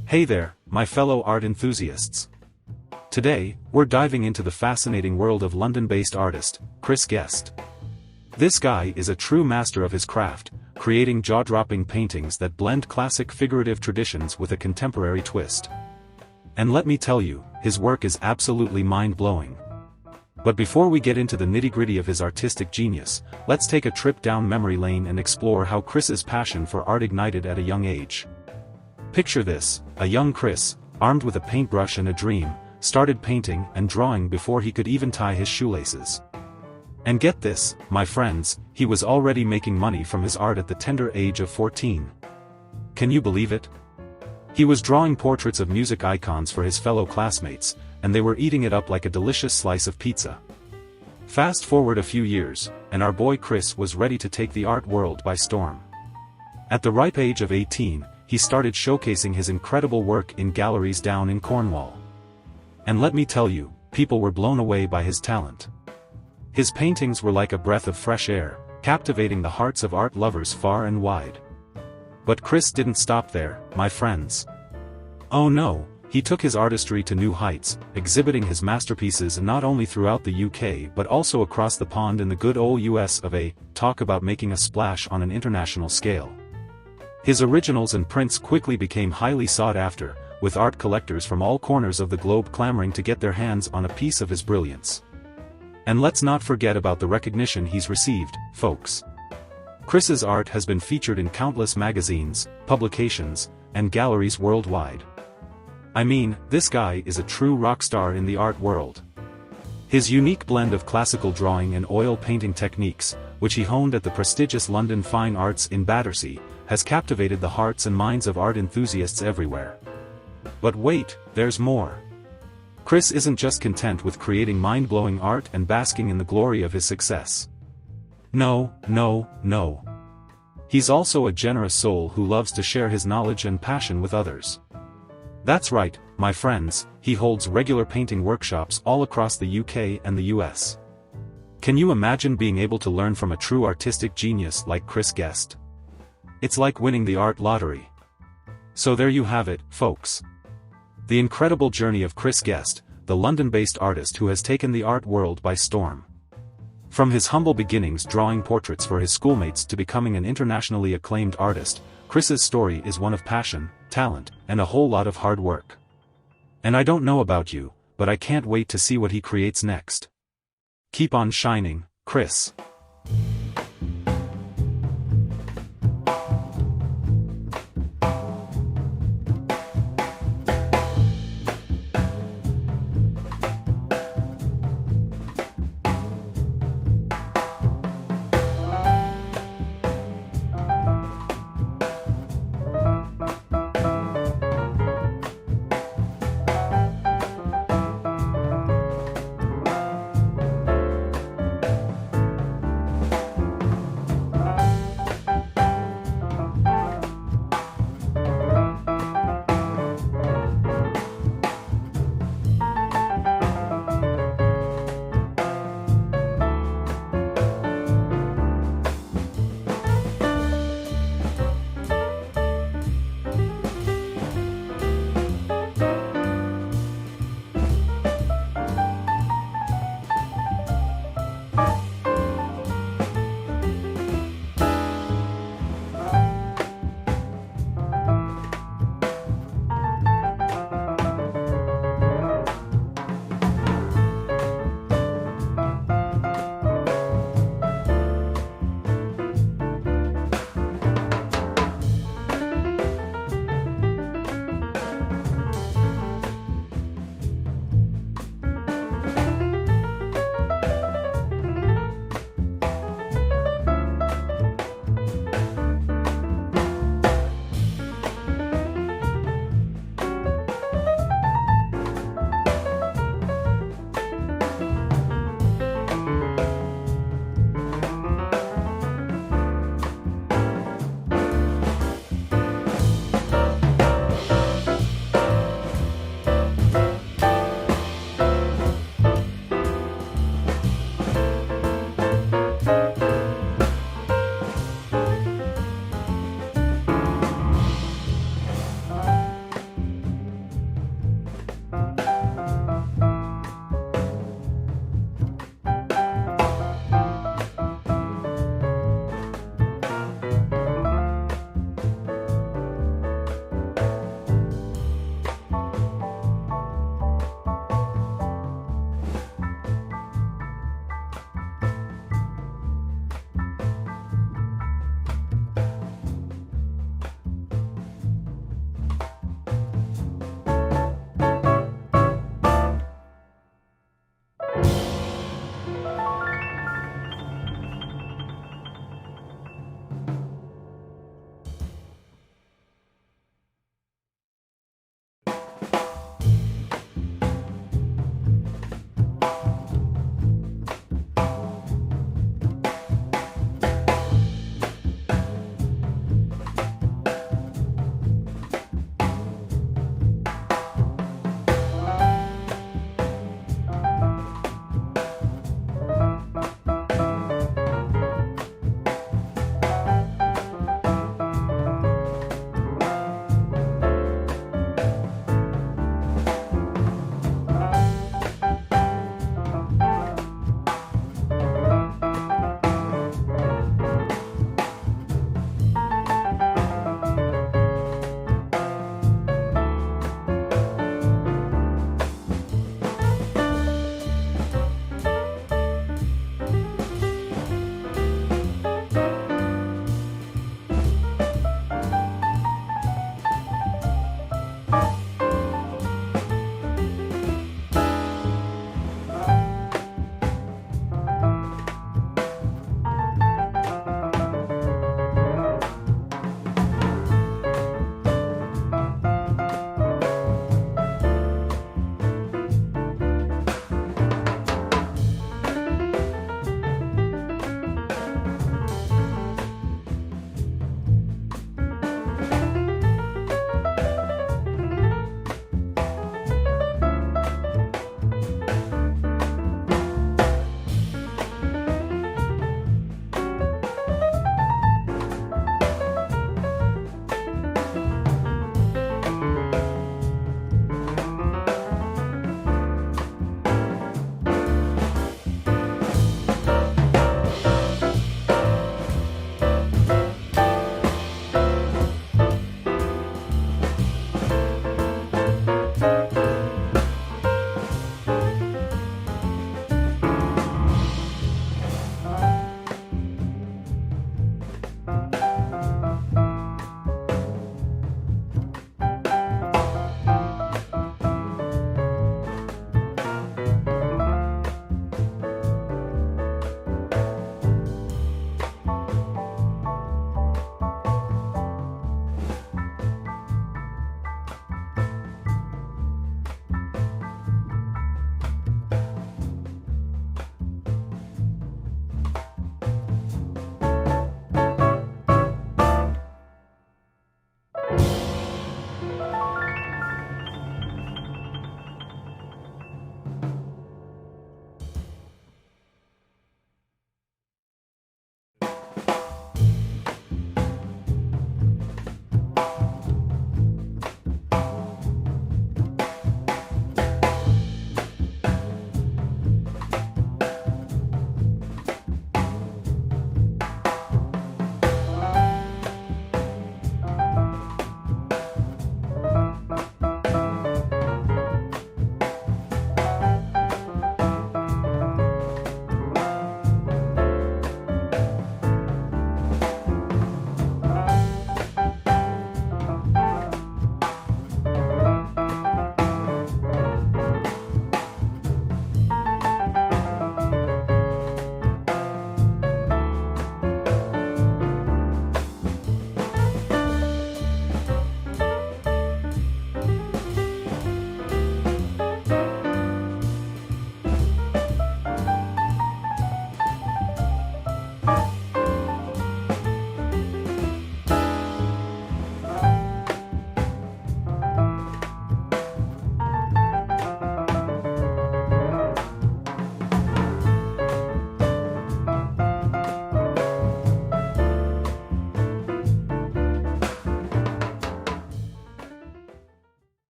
Hey there, my fellow art enthusiasts. Today, we're diving into the fascinating world of London-based artist, Chris Guest. This guy is a true master of his craft, creating jaw-dropping paintings that blend classic figurative traditions with a contemporary twist. And let me tell you, his work is absolutely mind-blowing. But before we get into the nitty-gritty of his artistic genius, let's take a trip down memory lane and explore how Chris's passion for art ignited at a young age. Picture this, a young Chris, armed with a paintbrush and a dream, started painting and drawing before he could even tie his shoelaces. And get this, my friends, he was already making money from his art at the tender age of 14. Can you believe it? He was drawing portraits of music icons for his fellow classmates, and they were eating it up like a delicious slice of pizza. Fast forward a few years, and our boy Chris was ready to take the art world by storm. At the ripe age of 18, he started showcasing his incredible work in galleries down in Cornwall. And let me tell you, people were blown away by his talent. His paintings were like a breath of fresh air, captivating the hearts of art lovers far and wide. But Chris didn't stop there, my friends. Oh no, he took his artistry to new heights, exhibiting his masterpieces not only throughout the UK but also across the pond in the good old US of A. Talk about making a splash on an international scale. His originals and prints quickly became highly sought after, with art collectors from all corners of the globe clamoring to get their hands on a piece of his brilliance. And let's not forget about the recognition he's received, folks. Chris's art has been featured in countless magazines, publications, and galleries worldwide. I mean, this guy is a true rock star in the art world. His unique blend of classical drawing and oil painting techniques, which he honed at the prestigious London Fine Arts in Battersea, has captivated the hearts and minds of art enthusiasts everywhere. But wait, there's more. Chris isn't just content with creating mind-blowing art and basking in the glory of his success. No. He's also a generous soul who loves to share his knowledge and passion with others. That's right, my friends, he holds regular painting workshops all across the UK and the US. Can you imagine being able to learn from a true artistic genius like Chris Guest? It's like winning the art lottery. So there you have it, folks. The incredible journey of Chris Guest, the London-based artist who has taken the art world by storm. From his humble beginnings drawing portraits for his schoolmates to becoming an internationally acclaimed artist, Chris's story is one of passion, talent, and a whole lot of hard work. And I don't know about you, but I can't wait to see what he creates next. Keep on shining, Chris.